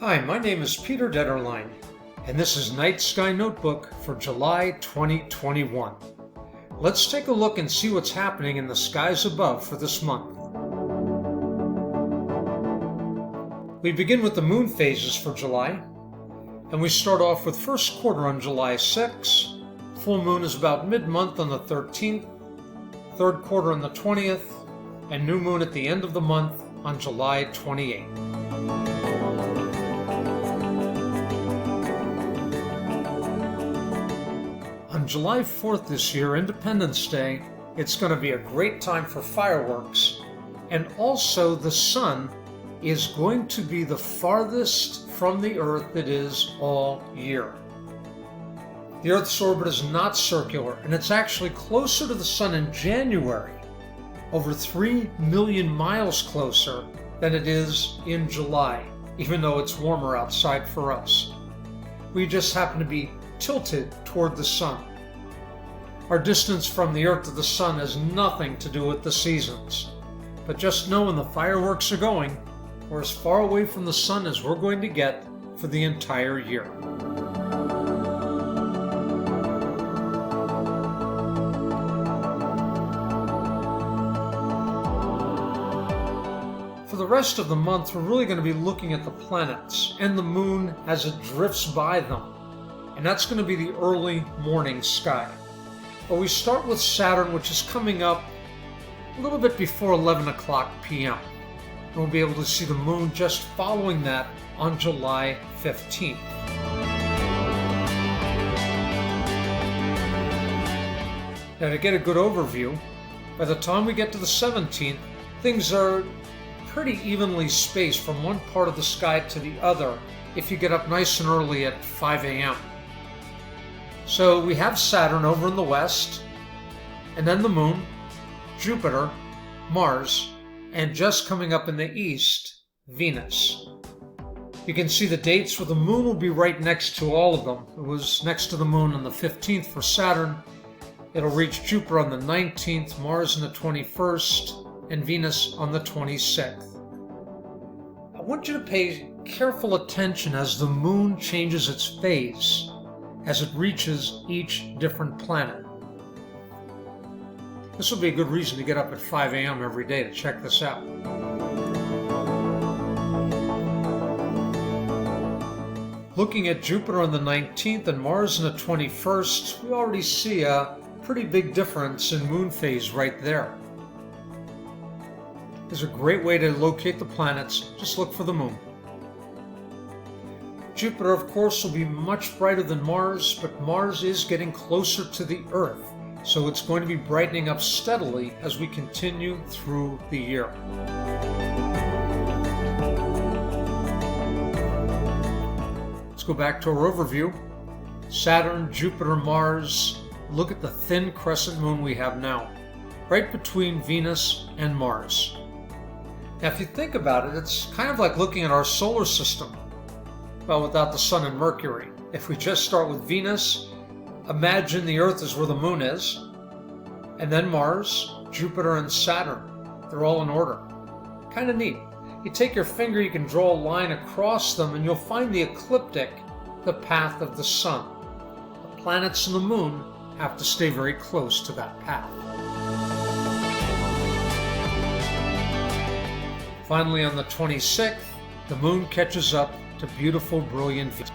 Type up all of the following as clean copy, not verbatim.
Hi, my name is Peter Detterline, and this is Night Sky Notebook for July 2021. Let's take a look and see what's happening in the skies above for this month. We begin with the moon phases for July, and we start off with first quarter on July 6. Full moon is about mid-month on the 13th, third quarter on the 20th, and new moon at the end of the month on July 28th. On July 4th this year, Independence Day, it's going to be a great time for fireworks, and also the sun is going to be the farthest from the Earth it is all year. The Earth's orbit is not circular, and it's actually closer to the sun in January, over 3 million miles closer than it is in July, even though it's warmer outside for us. We just happen to be tilted toward the sun. Our distance from the Earth to the sun has nothing to do with the seasons, but just know when the fireworks are going, we're as far away from the sun as we're going to get for the entire year. For the rest of the month, we're really going to be looking at the planets and the moon as it drifts by them, and that's going to be the early morning sky. But we start with Saturn, which is coming up a little bit before 11 o'clock p.m. And we'll be able to see the moon just following that on July 15th. Now, to get a good overview, by the time we get to the 17th, things are pretty evenly spaced from one part of the sky to the other if you get up nice and early at 5 a.m. So we have Saturn over in the west, and then the moon, Jupiter, Mars, and just coming up in the east, Venus. You can see the dates where the moon will be right next to all of them. It was next to the moon on the 15th for Saturn. It'll reach Jupiter on the 19th, Mars on the 21st, and Venus on the 26th. I want you to pay careful attention as the moon changes its phase, as it reaches each different planet. This will be a good reason to get up at 5 a.m. every day to check this out. Looking at Jupiter on the 19th and Mars on the 21st, we already see a pretty big difference in moon phase right there. It's a great way to locate the planets. Just look for the moon. Jupiter, of course, will be much brighter than Mars, but Mars is getting closer to the Earth, so it's going to be brightening up steadily as we continue through the year. Let's go back to our overview. Saturn, Jupiter, Mars. Look at the thin crescent moon we have now, right between Venus and Mars. Now, if you think about it, it's kind of like looking at our solar system. Well, without the Sun and Mercury. If we just start with Venus, imagine the Earth is where the Moon is, and then Mars, Jupiter, and Saturn. They're all in order. Kind of neat. You take your finger, you can draw a line across them, and you'll find the ecliptic, the path of the Sun. The planets and the Moon have to stay very close to that path. Finally, on the 26th, the Moon catches up to beautiful, brilliant Venus.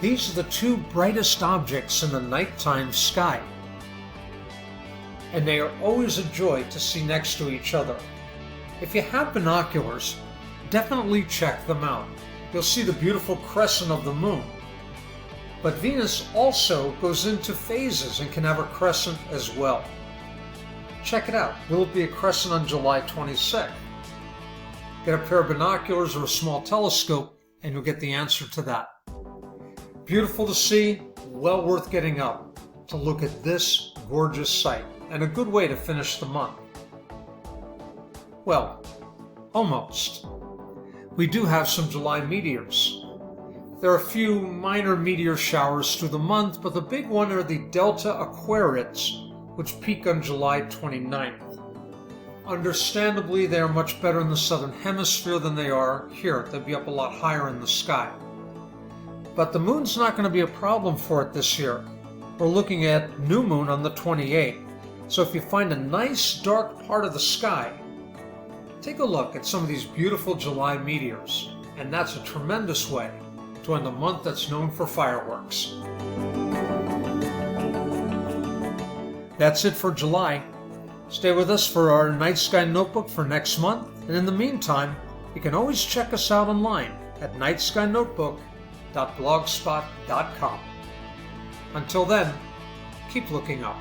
These are the two brightest objects in the nighttime sky, and they are always a joy to see next to each other. If you have binoculars, definitely check them out. You'll see the beautiful crescent of the moon. But Venus also goes into phases and can have a crescent as well. Check it out. Will it be a crescent on July 26th? Get a pair of binoculars or a small telescope, and you'll get the answer to that. Beautiful to see, well worth getting up to look at this gorgeous sight, and a good way to finish the month. Well, almost. We do have some July meteors. There are a few minor meteor showers through the month, but the big one are the Delta Aquariids, which peak on July 29th. Understandably, they are much better in the southern hemisphere than they are here. They'll be up a lot higher in the sky. but the moon's not going to be a problem for it this year. We're looking at new moon on the 28th, so if you find a nice dark part of the sky, take a look at some of these beautiful July meteors, and that's a tremendous way to end a month that's known for fireworks. That's it for July. Stay with us for our Night Sky Notebook for next month, and in the meantime, you can always check us out online at nightskynotebook.blogspot.com. Until then, keep looking up.